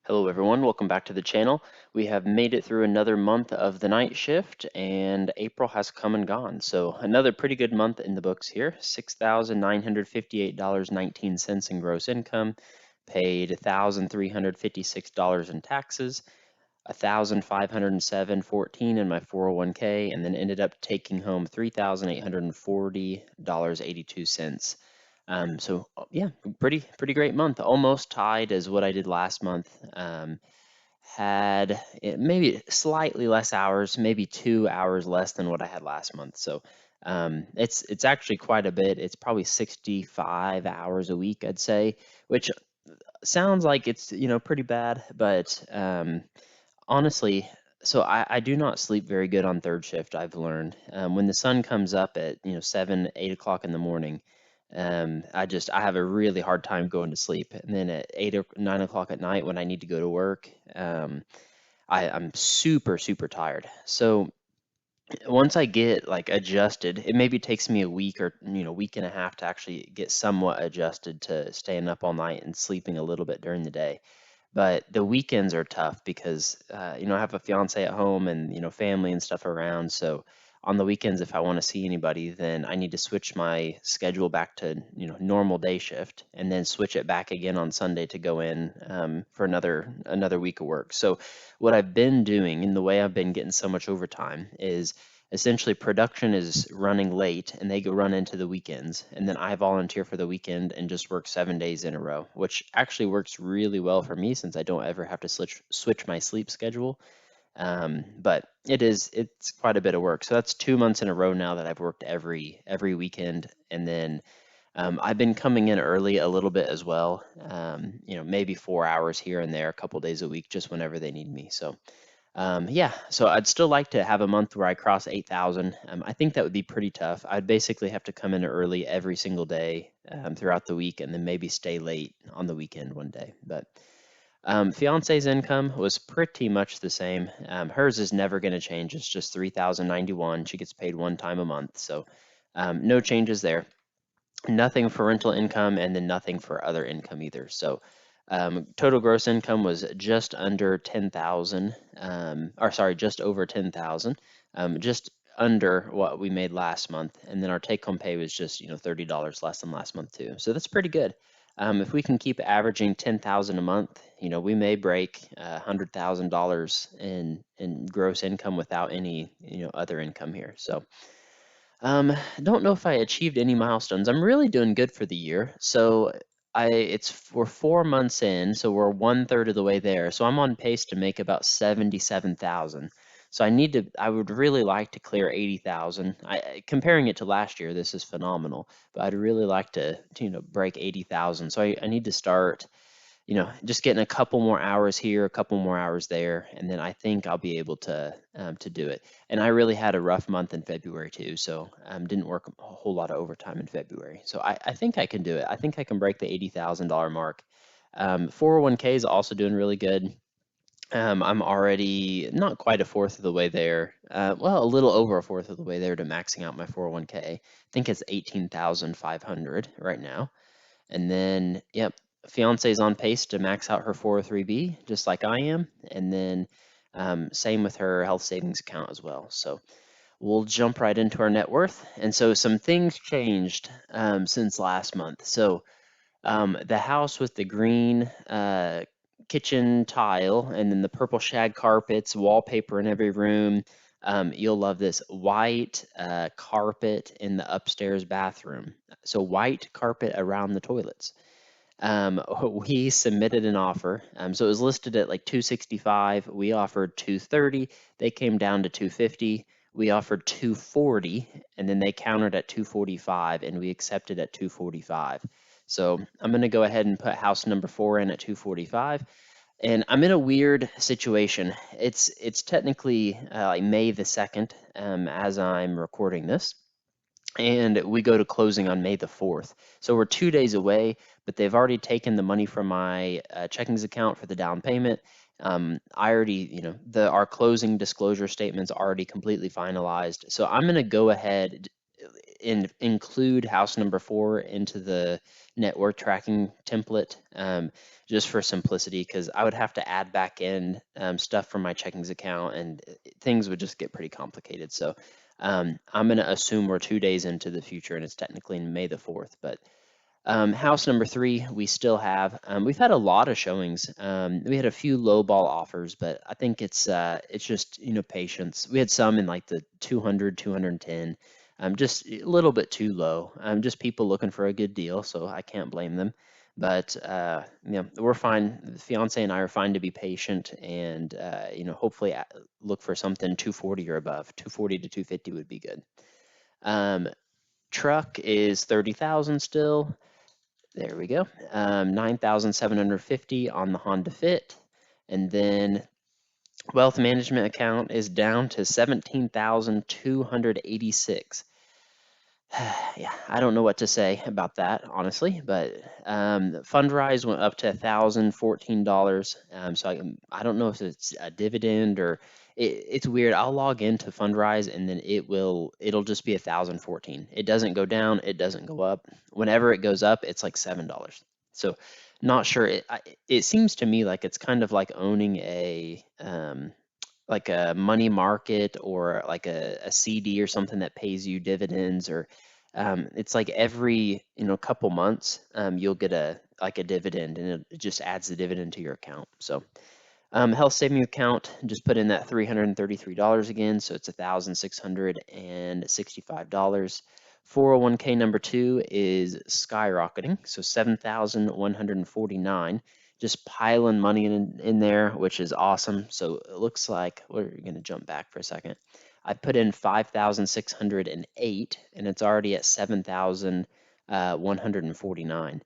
Hello everyone, welcome back to the channel. We have made it through another month of the night shift and April has come and gone. So another pretty good month in the books here. $6,958.19 in gross income, paid $1,356 in taxes, $1,507.14 in my 401k, and then ended up taking home $3,840.82. Yeah, pretty great month. Almost tied as what I did last month. Had maybe slightly less hours, maybe 2 hours less than what I had last month. So it's actually quite a bit. It's probably 65 hours a week, I'd say, which sounds like it's pretty bad, but honestly, so I do not sleep very good on third shift, I've learned. When the sun comes up at 7, 8 o'clock in the morning, I have a really hard time going to sleep. And then at 8 or 9 o'clock at night when I need to go to work, I'm super tired. So once I get like adjusted, it maybe takes me a week or week and a half to actually get somewhat adjusted to staying up all night and sleeping a little bit during the day. But the weekends are tough because I have a fiance at home and family and stuff around. So on the weekends, if I want to see anybody, then I need to switch my schedule back to normal day shift, and then switch it back again on Sunday to go in for another week of work. So what I've been doing, and the way I've been getting so much overtime, is essentially production is running late and they go run into the weekends, and then I volunteer for the weekend and just work 7 days in a row, which actually works really well for me since I don't ever have to switch my sleep schedule. But it's quite a bit of work. So that's 2 months in a row now that I've worked every weekend. And then I've been coming in early a little bit as well. Maybe 4 hours here and there, a couple days a week, just whenever they need me. So yeah, so I'd still like to have a month where I cross 8,000. I think that would be pretty tough. I'd basically have to come in early every single day throughout the week, and then maybe stay late on the weekend one day. But fiance's income was pretty much the same. Hers is never going to change. It's just 3,091. She gets paid one time a month, so no changes there. Nothing for rental income, and then nothing for other income either. So total gross income was just under 10,000, or sorry, just over 10,000, just under what we made last month. And then our take-home pay was just $30 less than last month too. So that's pretty good. If we can keep averaging 10,000 a month, we may break $100,000 in gross income without any other income here. So don't know if I achieved any milestones. I'm really doing good for the year. So we're 4 months in, so we're one third of the way there. So I'm on pace to make about 77,000. So I would really like to clear 80,000. Comparing it to last year, this is phenomenal, but I'd really like to break 80,000. So I need to start just getting a couple more hours here, a couple more hours there, and then I think I'll be able to do it. And I really had a rough month in February too, so didn't work a whole lot of overtime in February. So I think I can do it. I think I can break the $80,000 mark. 401k is also doing really good. I'm already not quite a fourth of the way there. Well, a little over a fourth of the way there to maxing out my 401k. I think it's 18,500 right now. And then, yep, fiance's on pace to max out her 403b, just like I am. And then same with her health savings account as well. So we'll jump right into our net worth. And so some things changed since last month. So the house with the green kitchen tile and then the purple shag carpets, wallpaper in every room. You'll love this white carpet in the upstairs bathroom. So white carpet around the toilets. We submitted an offer. So it was listed at like 265. We offered 230. They came down to 250. We offered 240, and then they countered at 245, and we accepted at 245. So I'm going to go ahead and put house number 4 in at 245. And I'm in a weird situation. It's technically like May the 2nd as I'm recording this, and we go to closing on May the 4th. So we're 2 days away, but they've already taken the money from my checkings account for the down payment. I already, our closing disclosure statement's already completely finalized. So I'm going to go ahead. include house number 4 into the net worth tracking template, just for simplicity, because I would have to add back in stuff from my checkings account, and things would just get pretty complicated. So I'm going to assume we're 2 days into the future, and it's technically May the 4th, but house number 3, we still have. We've had a lot of showings. We had a few low ball offers, but I think it's just patience. We had some in like the 200, 210, just a little bit too low. Just people looking for a good deal, so I can't blame them. But we're fine. The fiance and I are fine to be patient, and hopefully look for something 240 or above. 240 to 250 would be good. Truck is 30,000 still. There we go. 9,750 on the Honda Fit. And then wealth management account is down to 17,286. Yeah, I don't know what to say about that, honestly, but Fundrise went up to $1,014. So I don't know if it's a dividend or it's weird. I'll log into Fundrise and then it'll just be 1,014. It doesn't go down, it doesn't go up. Whenever it goes up, it's like $7. So not sure. It seems to me like it's kind of like owning like a money market or like a CD or something that pays you dividends, or it's like every couple months you'll get a dividend, and it just adds the dividend to your account. So health saving account, just put in that $333 again, so it's $1,665. 401k number 2 is skyrocketing, so 7,149. Just piling money in there, which is awesome. So it looks like we're going to jump back for a second. I put in 5,608, and it's already at 7,149.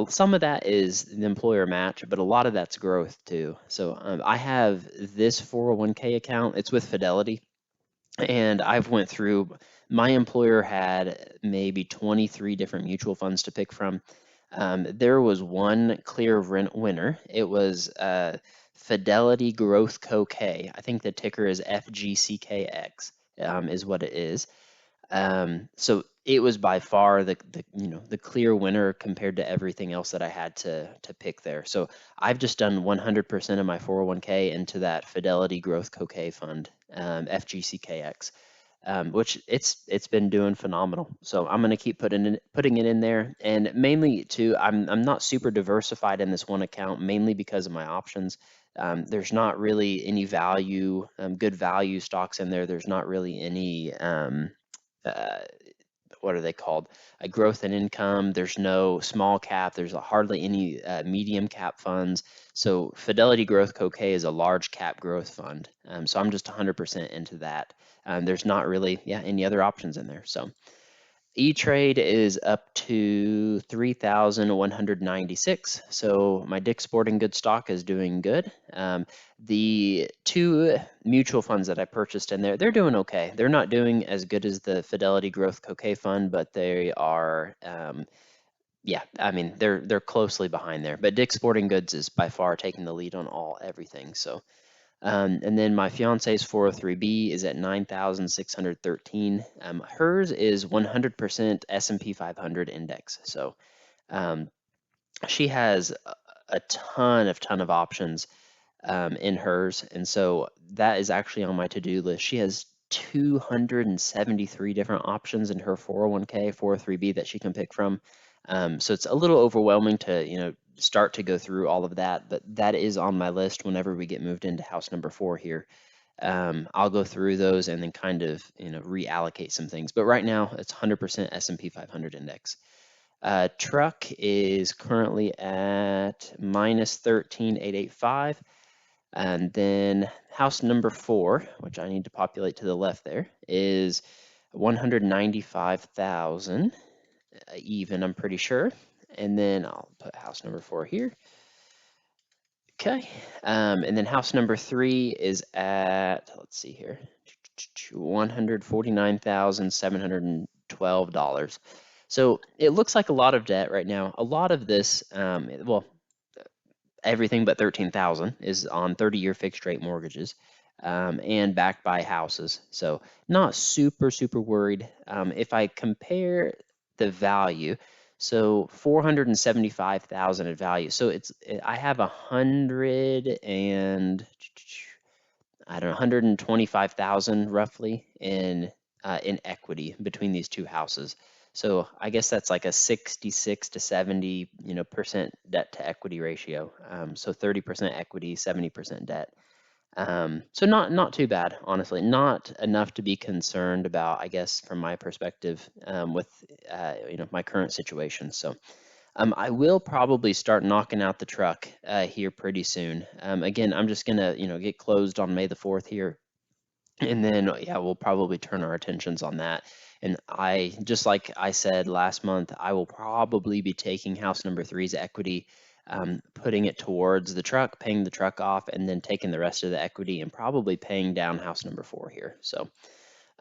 Some of that is the employer match, but a lot of that's growth too. So I have this 401k account. It's with Fidelity, and I've went through. My employer had maybe 23 different mutual funds to pick from. There was one clear winner. It was Fidelity Growth Co-K. I think the ticker is FGCKX, is what it is. So it was by far the clear winner compared to everything else that I had to pick there. So I've just done 100% of my 401k into that Fidelity Growth Co-K fund, FGCKX, which it's been doing phenomenal. So I'm going to keep putting it in there, and mainly too, I'm not super diversified in this one account, mainly because of my options. There's not really any value, good value stocks in there. There's not really any what are they called? A growth in income. There's no small cap. There's hardly any medium cap funds. So Fidelity Growth Co-K is a large cap growth fund. So I'm just 100% into that. There's not really any other options in there. So E-Trade is up to 3,196. So my Dick's Sporting Goods stock is doing good. The 2 mutual funds that I purchased in there, they're doing okay. They're not doing as good as the Fidelity Growth Co-K fund, but they are, they're closely behind there. But Dick's Sporting Goods is by far taking the lead on everything. So. And then my fiance's 403b is at 9,613. Hers is 100% S&P 500 index. So she has a ton of options in hers, and so that is actually on my to-do list. She has 273 different options in her 401k, 403b that she can pick from. So it's a little overwhelming to start to go through all of that, but that is on my list whenever we get moved into house number 4 here. I'll go through those and then kind of reallocate some things. But right now it's 100% S&P 500 index. Truck is currently at minus 13,885. And then house number 4, which I need to populate to the left there, is 195,000 even, I'm pretty sure. And then I'll put house number 4 here. Okay. And then house number 3 is at, let's see here, $149,712. So it looks like a lot of debt right now. A lot of this, everything but 13,000 is on 30-year fixed rate mortgages. and backed by houses. So not super worried. If I compare the value, so 475,000 in value. So I have 100 and I don't know 125,000 roughly in equity between these two houses. So I guess that's like a 66 to 70 percent debt to equity ratio. So 30% equity, 70% debt. So not too bad, honestly. Not enough to be concerned about, I guess, from my perspective, with my current situation. So I will probably start knocking out the truck here pretty soon. Again, I'm just gonna get closed on May the 4th here, and then yeah, we'll probably turn our attentions on that. And I just like I said last month, I will probably be taking house number three's equity, putting it towards the truck, paying the truck off, and then taking the rest of the equity and probably paying down house number four here. So,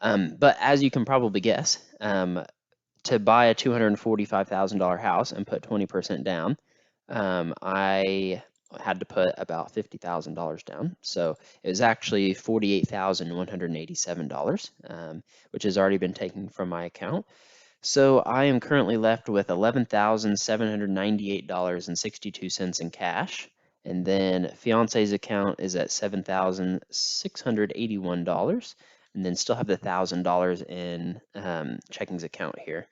but as you can probably guess, to buy a $245,000 house and put 20% down, I had to put about $50,000 down. So it was actually $48,187, which has already been taken from my account. So I am currently left with $11,798.62 in cash. And then fiance's account is at $7,681, and then still have the $1,000 in checkings account here.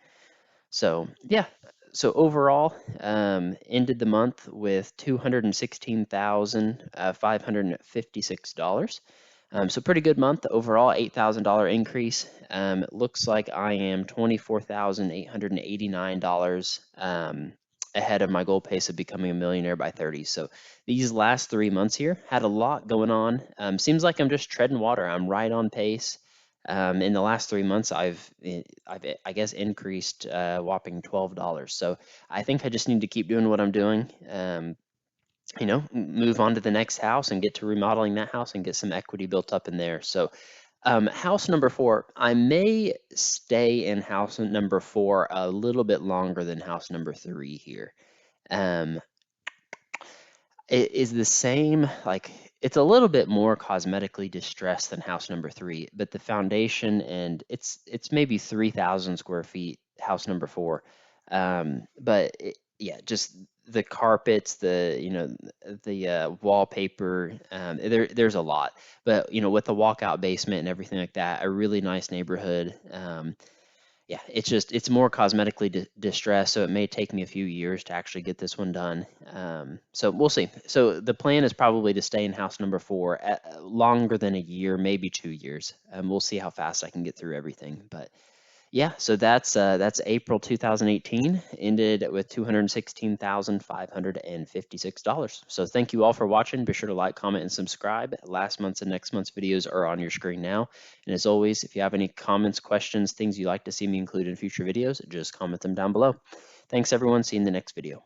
So yeah, so overall, ended the month with $216,556. So pretty good month overall, $8,000 increase. It looks like I am $24,889 ahead of my goal pace of becoming a millionaire by 30. So these last 3 months here had a lot going on. Seems like I'm just treading water. I'm right on pace. In the last 3 months, I guess increased whopping $12. So I think I just need to keep doing what I'm doing. Move on to the next house and get to remodeling that house and get some equity built up in there. So house number four, I may stay in house number four a little bit longer than house number three here. It is the same, like it's a little bit more cosmetically distressed than house number three, but the foundation and it's maybe 3,000 square feet, house number four. Yeah, just the carpets, the wallpaper, there's a lot. But with the walkout basement and everything like that, a really nice neighborhood. Yeah, it's more cosmetically distressed, so it may take me a few years to actually get this one done. So we'll see. So the plan is probably to stay in house number four longer than a year, maybe 2 years. We'll see how fast I can get through everything. But yeah, so that's April 2018, ended with $216,556. So thank you all for watching. Be sure to like, comment, and subscribe. Last month's and next month's videos are on your screen now. And as always, if you have any comments, questions, things you'd like to see me include in future videos, just comment them down below. Thanks everyone. See you in the next video.